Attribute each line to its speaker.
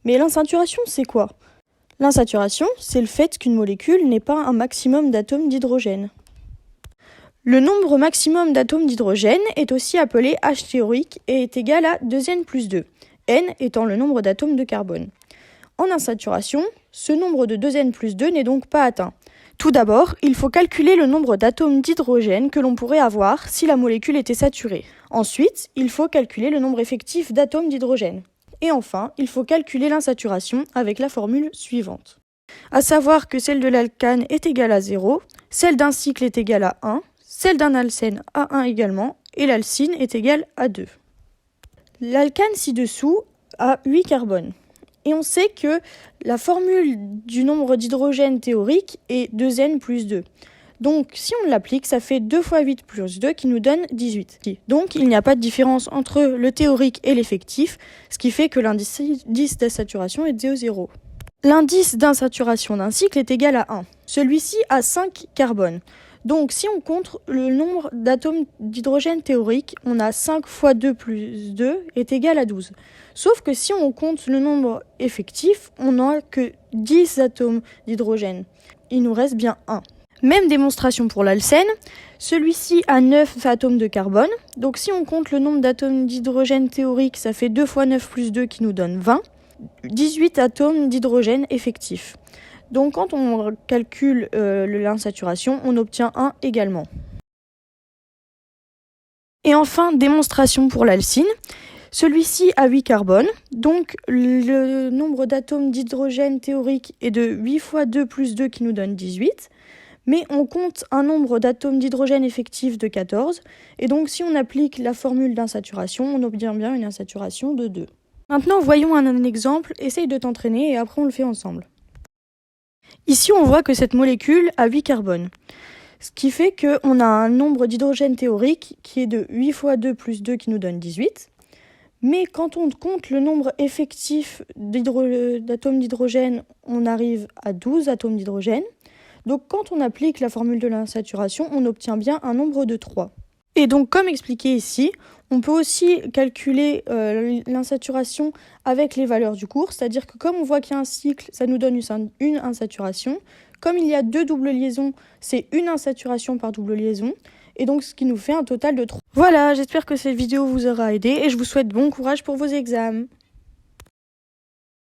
Speaker 1: Mais l'insaturation, c'est quoi? L'insaturation, c'est le fait qu'une molécule n'ait pas un maximum d'atomes d'hydrogène. Le nombre maximum d'atomes d'hydrogène est aussi appelé H théorique et est égal à 2n plus 2, n étant le nombre d'atomes de carbone. En insaturation, ce nombre de 2n plus 2 n'est donc pas atteint. Tout d'abord, il faut calculer le nombre d'atomes d'hydrogène que l'on pourrait avoir si la molécule était saturée. Ensuite, il faut calculer le nombre effectif d'atomes d'hydrogène. Et enfin, il faut calculer l'insaturation avec la formule suivante. À savoir que celle de l'alcane est égale à 0, celle d'un cycle est égale à 1, celle d'un alcène à 1 également, et l'alcyne est égale à 2. L'alcane ci-dessous a 8 carbones. Et on sait que la formule du nombre d'hydrogène théorique est 2n plus 2. Donc si on l'applique, ça fait 2 fois 8 plus 2 qui nous donne 18. Donc il n'y a pas de différence entre le théorique et l'effectif, ce qui fait que l'indice d'insaturation est de 0. L'indice d'insaturation d'un cycle est égal à 1. Celui-ci a 5 carbones. Donc si on compte le nombre d'atomes d'hydrogène théorique, on a 5 fois 2 plus 2 est égal à 12. Sauf que si on compte le nombre effectif, on n'a que 10 atomes d'hydrogène. Il nous reste bien 1. Même démonstration pour l'alcène. Celui-ci a 9 atomes de carbone. Donc si on compte le nombre d'atomes d'hydrogène théorique, ça fait 2 fois 9 plus 2 qui nous donne 20. 18 atomes d'hydrogène effectifs. Donc quand on calcule l'insaturation, on obtient 1 également. Et enfin, démonstration pour l'alcyne. Celui-ci a 8 carbones, donc le nombre d'atomes d'hydrogène théorique est de 8 fois 2 plus 2 qui nous donne 18. Mais on compte un nombre d'atomes d'hydrogène effectif de 14. Et donc si on applique la formule d'insaturation, on obtient bien une insaturation de 2. Maintenant, voyons un exemple. Essaye de t'entraîner et après on le fait ensemble. Ici, on voit que cette molécule a 8 carbones, ce qui fait qu'on a un nombre d'hydrogène théorique qui est de 8 fois 2 plus 2 qui nous donne 18. Mais quand on compte le nombre effectif d'atomes d'hydrogène, on arrive à 12 atomes d'hydrogène. Donc quand on applique la formule de l'insaturation, on obtient bien un nombre de 3. Et donc comme expliqué ici, on peut aussi calculer l'insaturation avec les valeurs du cours, c'est-à-dire que comme on voit qu'il y a un cycle, ça nous donne une insaturation. Comme il y a 2 doubles liaisons, c'est une insaturation par double liaison, et donc ce qui nous fait un total de 3. Voilà, j'espère que cette vidéo vous aura aidé et je vous souhaite bon courage pour vos examens.